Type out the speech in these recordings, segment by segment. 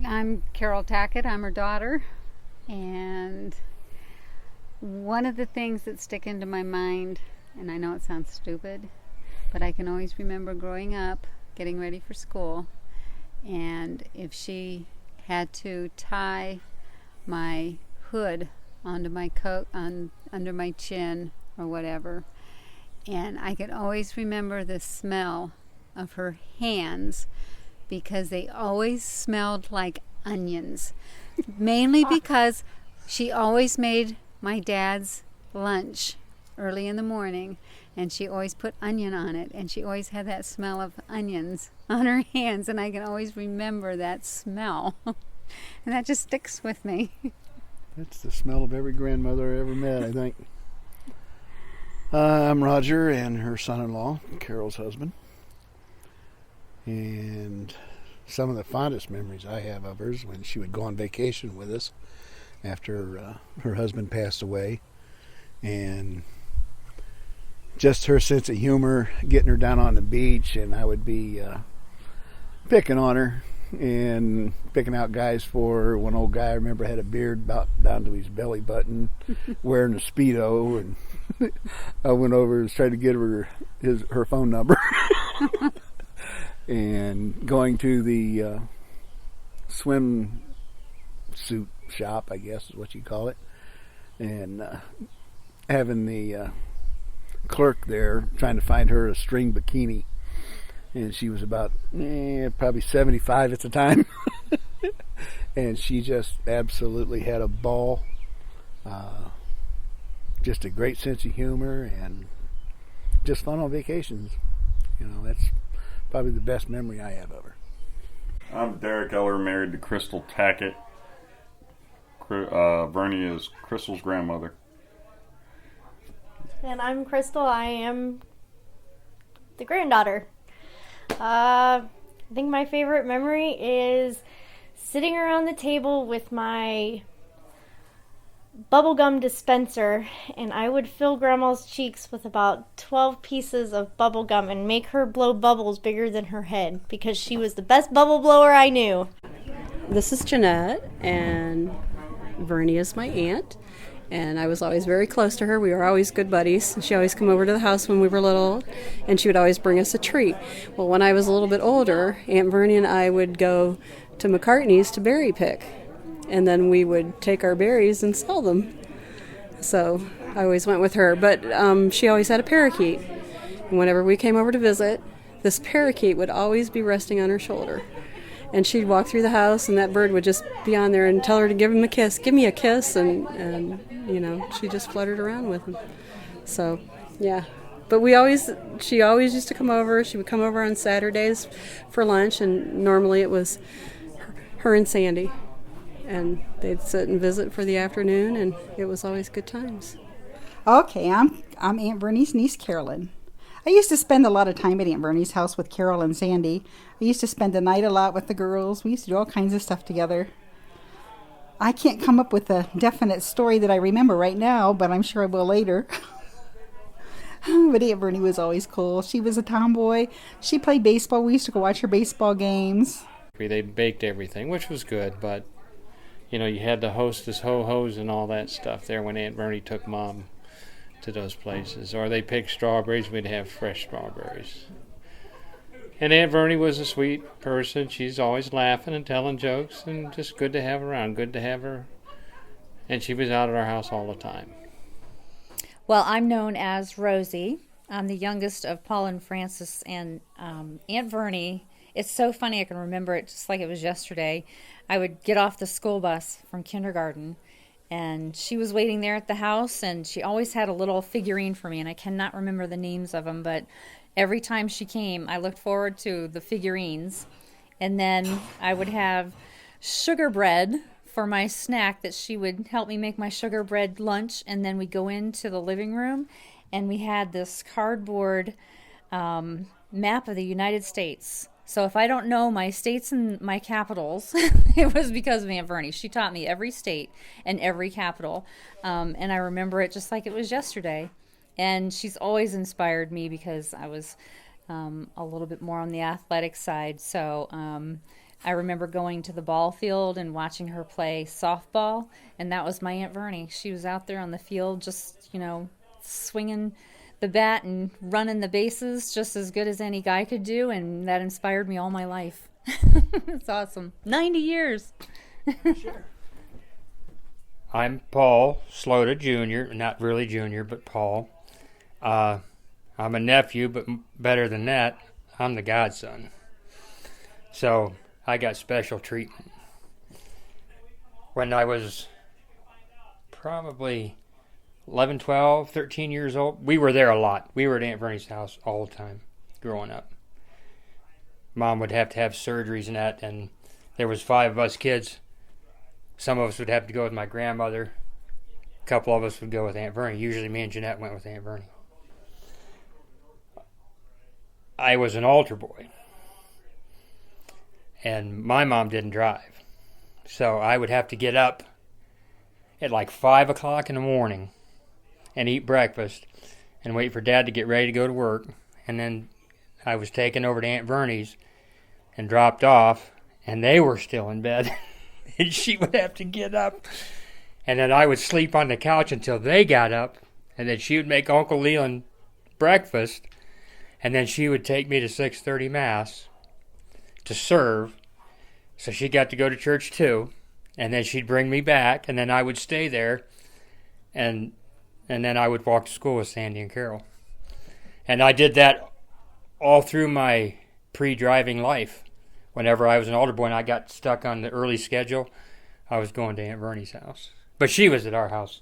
I'm Carol Tackett. I'm her daughter. And one of the things that stick into my mind, and I know it sounds stupid, but I can always remember growing up, getting ready for school, and if she had to tie my hood onto my coat, under my chin or whatever, and I could always remember the smell of her hands because they always smelled like onions, mainly because she always made my dad's lunch early in the morning, and she always put onion on it, and she always had that smell of onions on her hands, and I can always remember that smell. And that just sticks with me. That's the smell of every grandmother I ever met, I think. I'm Roger and her son-in-law, Carol's husband. And some of the fondest memories I have of her is when she would go on vacation with us after her husband passed away. And just her sense of humor, getting her down on the beach, and I would be picking on her and picking out guys for her. One old guy I remember had a beard about down to his belly button, wearing a Speedo, and I went over and tried to get her phone number. And going to the swim suit shop, I guess is what you call it, and having the clerk there trying to find her a string bikini, and she was about probably 75 at the time. And she just absolutely had a ball. Just a great sense of humor and just fun on vacations. That's probably the best memory I have of her. I'm Derek Eller, married to Crystal Tackett. Bernie is Crystal's grandmother. And I'm Crystal. I am the granddaughter. I think my favorite memory is sitting around the table with my bubblegum dispenser, and I would fill Grandma's cheeks with about 12 pieces of bubblegum and make her blow bubbles bigger than her head because she was the best bubble blower I knew. This is Jeanette, and Vernie is my aunt, and I was always very close to her. We were always good buddies. She always come over to the house when we were little, and she would always bring us a treat. Well, when I was a little bit older, Aunt Vernie and I would go to McCartney's to berry pick, and then we would take our berries and sell them. So I always went with her, but she always had a parakeet. And whenever we came over to visit, this parakeet would always be resting on her shoulder. And she'd walk through the house, and that bird would just be on there and tell her to give him a kiss. Give me a kiss, and she just fluttered around with him. So, yeah. But she always used to come over. She would come over on Saturdays for lunch, and normally it was her and Sandy. And they'd sit and visit for the afternoon, and it was always good times. Okay, I'm Aunt Bernie's niece, Carolyn. I used to spend a lot of time at Aunt Bernie's house with Carol and Sandy. I used to spend the night a lot with the girls. We used to do all kinds of stuff together. I can't come up with a definite story that I remember right now, but I'm sure I will later. But Aunt Bernie was always cool. She was a tomboy. She played baseball. We used to go watch her baseball games. They baked everything, which was good, but you had the hostess ho-hos and all that stuff there when Aunt Bernie took Mom to those places. Or they picked strawberries, we'd have fresh strawberries. And Aunt Bernie was a sweet person. She's always laughing and telling jokes, and just good to have around, good to have her. And she was out at our house all the time. Well, I'm known as Rosie. I'm the youngest of Paul and Francis, and Aunt Vernie, it's so funny I can remember it just like it was yesterday. I would get off the school bus from kindergarten, and she was waiting there at the house, and she always had a little figurine for me, and I cannot remember the names of them, but every time she came, I looked forward to the figurines, and then I would have sugar bread for my snack that she would help me make my sugar bread lunch, and then we'd go into the living room, and we had this cardboard map of the United States. So if I don't know my states and my capitals, it was because of Aunt Vernie. She taught me every state and every capital, and I remember it just like it was yesterday. And she's always inspired me because I was a little bit more on the athletic side. So I remember going to the ball field and watching her play softball, and that was my Aunt Vernie. She was out there on the field just, swinging the bat and running the bases just as good as any guy could do, and that inspired me all my life. It's awesome. 90 years. I'm Paul Slota Jr., not really Jr., but Paul. I'm a nephew, but better than that, I'm the godson. So I got special treatment. When I was probably 11, 12, 13 years old, we were there a lot. We were at Aunt Vernie's house all the time growing up. Mom would have to have surgeries and that, and there was 5 of us kids. Some of us would have to go with my grandmother. A couple of us would go with Aunt Vernie. Usually me and Jeanette went with Aunt Vernie. I was an altar boy. And my mom didn't drive. So I would have to get up at like 5 o'clock in the morning and eat breakfast and wait for Dad to get ready to go to work. And then I was taken over to Aunt Vernie's and dropped off, and they were still in bed. And she would have to get up. And then I would sleep on the couch until they got up. And then she would make Uncle Leland breakfast. And then she would take me to 6:30 Mass to serve. So she got to go to church too. And then she'd bring me back. And then I would stay there. And then I would walk to school with Sandy and Carol. And I did that all through my pre-driving life. Whenever I was an altar boy and I got stuck on the early schedule, I was going to Aunt Vernie's house. But she was at our house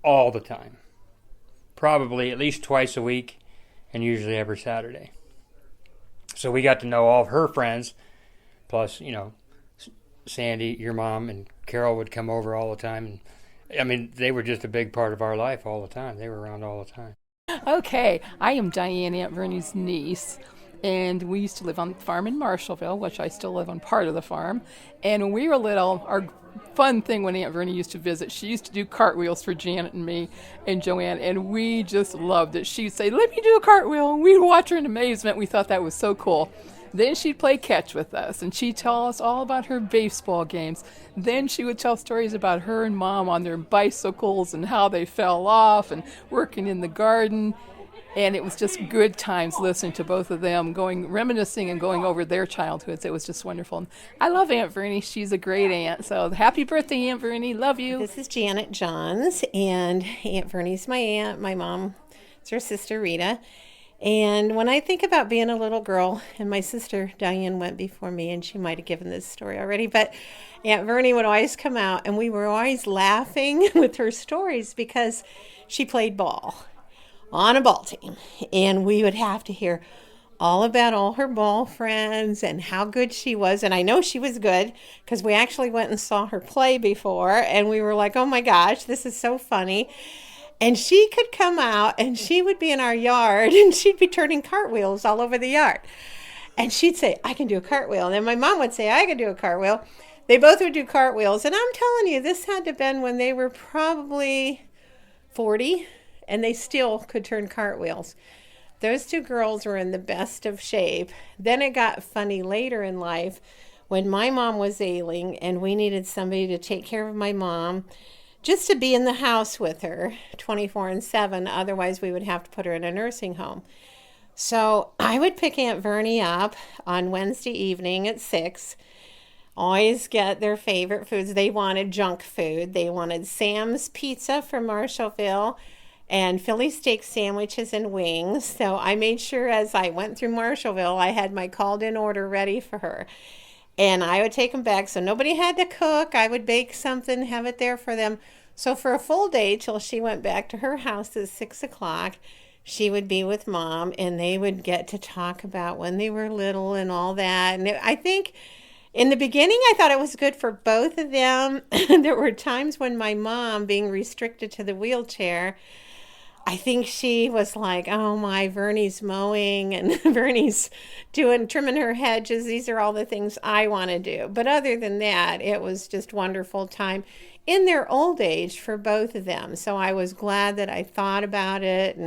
all the time. Probably at least twice a week, and usually every Saturday. So we got to know all of her friends, plus, Sandy, your mom, and Carol would come over all the time. And they were just a big part of our life all the time. They were around all the time. Okay, I am Diane, Aunt Vernie's niece. And we used to live on the farm in Marshallville, which I still live on part of the farm. And when we were little, our fun thing when Aunt Vernie used to visit, she used to do cartwheels for Janet and me and Joanne, and we just loved it. She'd say, "Let me do a cartwheel," and we'd watch her in amazement. We thought that was so cool. Then she'd play catch with us, and she'd tell us all about her baseball games. Then she would tell stories about her and Mom on their bicycles and how they fell off and working in the garden. And it was just good times listening to both of them, reminiscing and going over their childhoods. It was just wonderful. And I love Aunt Vernie. She's a great aunt. So happy birthday, Aunt Vernie. Love you. This is Janet Johns, and Aunt Vernie's my aunt. My mom is her sister, Rita. And when I think about being a little girl, and my sister Diane went before me, and she might have given this story already, but Aunt Vernie would always come out, and we were always laughing with her stories because she played ball on a ball team, and we would have to hear all about all her ball friends and how good she was. And I know she was good because we actually went and saw her play before, and we were like, oh my gosh, this is so funny. And she could come out and she would be in our yard and she'd be turning cartwheels all over the yard. And she'd say, "I can do a cartwheel." And then my mom would say, "I can do a cartwheel." They both would do cartwheels. And I'm telling you, this had to have been when they were probably 40. And they still could turn cartwheels. Those two girls were in the best of shape. Then it got funny later in life when my mom was ailing and we needed somebody to take care of my mom, just to be in the house with her 24/7. Otherwise, we would have to put her in a nursing home. So I would pick Aunt Vernie up on Wednesday evening at 6. Always get their favorite foods. They wanted junk food. They wanted Sam's Pizza from Marshallville and Philly steak sandwiches and wings. So I made sure as I went through Marshallville, I had my called-in order ready for her. And I would take them back. So nobody had to cook. I would bake something, have it there for them. So for a full day till she went back to her house at 6 o'clock, she would be with Mom, and they would get to talk about when they were little and all that. And I think in the beginning, I thought it was good for both of them. There were times when my mom, being restricted to the wheelchair, I think she was like, "Oh my, Vernie's mowing and Vernie's trimming her hedges. These are all the things I want to do." But other than that, it was just wonderful time in their old age for both of them. So I was glad that I thought about it.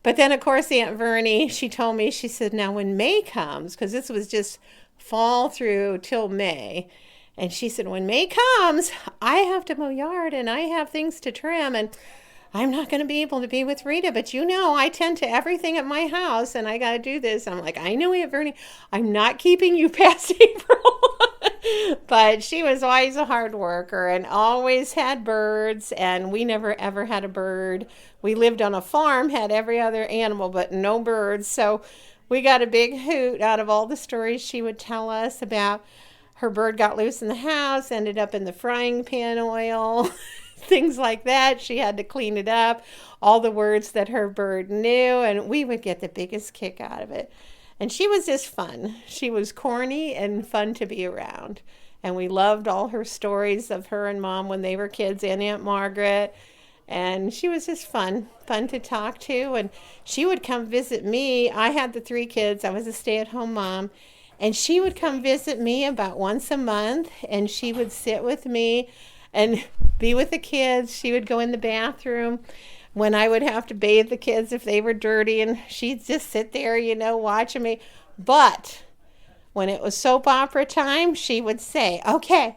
But then, of course, Aunt Vernie, she told me, she said, "Now when May comes," because this was just fall through till May. And she said, when May comes, I have to mow yard and I have things to trim and I'm not going to be able to be with Rita, but I tend to everything at my house and I got to do this. I'm like, I know, Aunt Vernie, I'm not keeping you past April. But she was always a hard worker and always had birds, and we never ever had a bird. We lived on a farm, had every other animal, but no birds. So we got a big hoot out of all the stories she would tell us about her bird got loose in the house, ended up in the frying pan oil, things like that. She had to clean it up, all the words that her bird knew, and we would get the biggest kick out of it. And she was just fun. She was corny and fun to be around. And we loved all her stories of her and Mom when they were kids and Aunt Margaret. And she was just fun to talk to. And she would come visit me. I had the 3 kids. I was a stay-at-home mom. And she would come visit me about once a month. And she would sit with me and be with the kids. She would go in the bathroom when I would have to bathe the kids if they were dirty, and she'd just sit there, watching me. But when it was soap opera time, she would say, okay,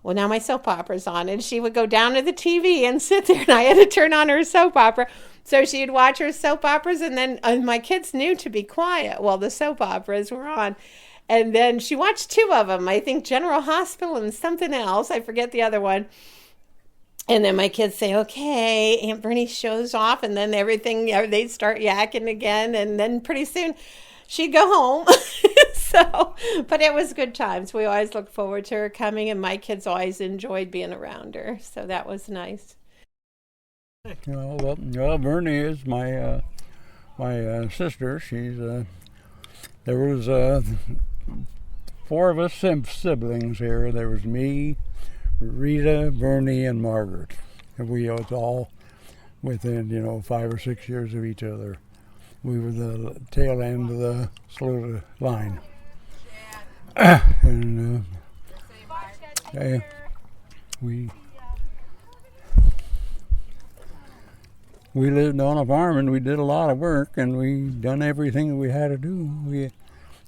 well, now my soap opera's on. And she would go down to the TV and sit there, and I had to turn on her soap opera. So she'd watch her soap operas, and then my kids knew to be quiet while the soap operas were on. And then she watched 2 of them, I think General Hospital and something else. I forget the other one. And then my kids say, okay, Aunt Vernie shows off, and then everything, they'd start yakking again, and then pretty soon she'd go home. But it was good times. We always looked forward to her coming, and my kids always enjoyed being around her. So that was nice. Well, Vernie is my sister. She's there was 4 of us siblings here. There was me, Rita, Vernie, and Margaret. And we was all within, 5 or 6 years of each other. We were the tail end of the slow line. And we lived on a farm and we did a lot of work and we done everything we had to do.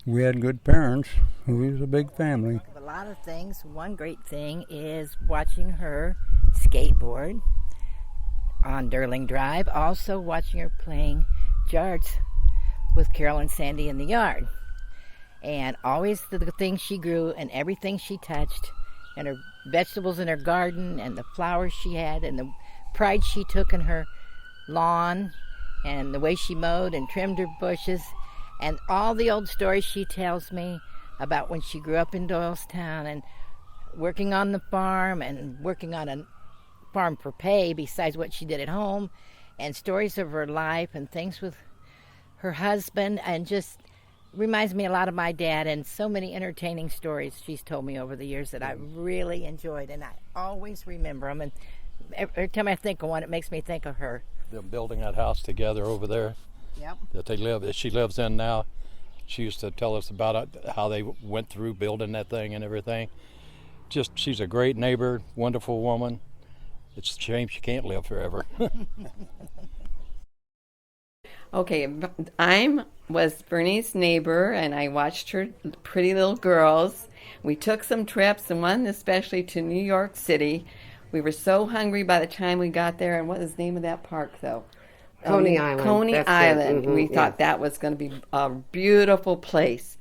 We had good parents. We was a big family. A lot of things. One great thing is watching her skateboard on Durling Drive. Also watching her playing jarts with Carol and Sandy in the yard. And always the things she grew and everything she touched, and her vegetables in her garden and the flowers she had and the pride she took in her lawn and the way she mowed and trimmed her bushes, and all the old stories she tells me about when she grew up in Doylestown and working on the farm and working on a farm for pay besides what she did at home, and stories of her life and things with her husband, and just reminds me a lot of my dad, and so many entertaining stories she's told me over the years that I really enjoyed, and I always remember them, and every time I think of one, it makes me think of her. Them building that house together over there. Yep. That she lives in now. She used to tell us about it, how they went through building that thing and everything. Just, she's a great neighbor, wonderful woman. It's a shame she can't live forever. Okay, I was Bernie's neighbor, and I watched her pretty little girls. We took some trips, and one especially to New York City. We were so hungry by the time we got there, and what is the name of that park, though? Coney Island. Coney That's Island. it. We thought that was going to be a beautiful place.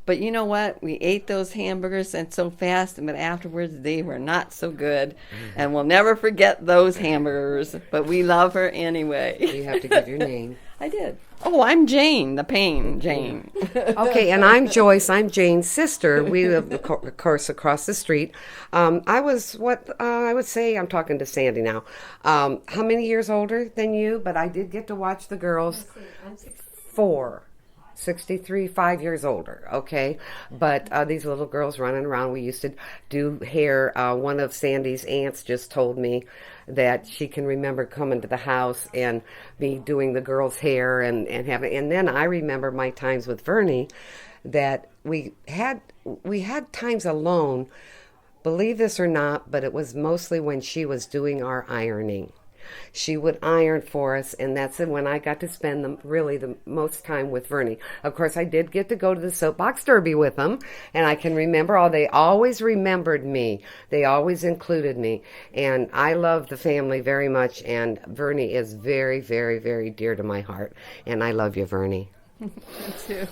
But you know what? We ate those hamburgers and so fast, but afterwards they were not so good. And we'll never forget those hamburgers, but we love her anyway. You have to give your name. I did. Oh, I'm Jane, the pain, Jane. Okay, and I'm Joyce. I'm Jane's sister. We live, of course, across the street. I was I would say, I'm talking to Sandy now. How many years older than you? But I did get to watch the girls. 63, 5 years older, okay? But these little girls running around, we used to do hair. One of Sandy's aunts just told me that she can remember coming to the house and me doing the girls' hair and then I remember my times with Vernie that we had times alone, believe this or not, but it was mostly when she was doing our ironing. she would iron for us, and that's when I got to spend the most time with Vernie. Of course, I did get to go to the soapbox derby with them, and I can remember, they always remembered me. They always included me, and I love the family very much, and Vernie is very, very, very dear to my heart, and I love you, Vernie. Me too.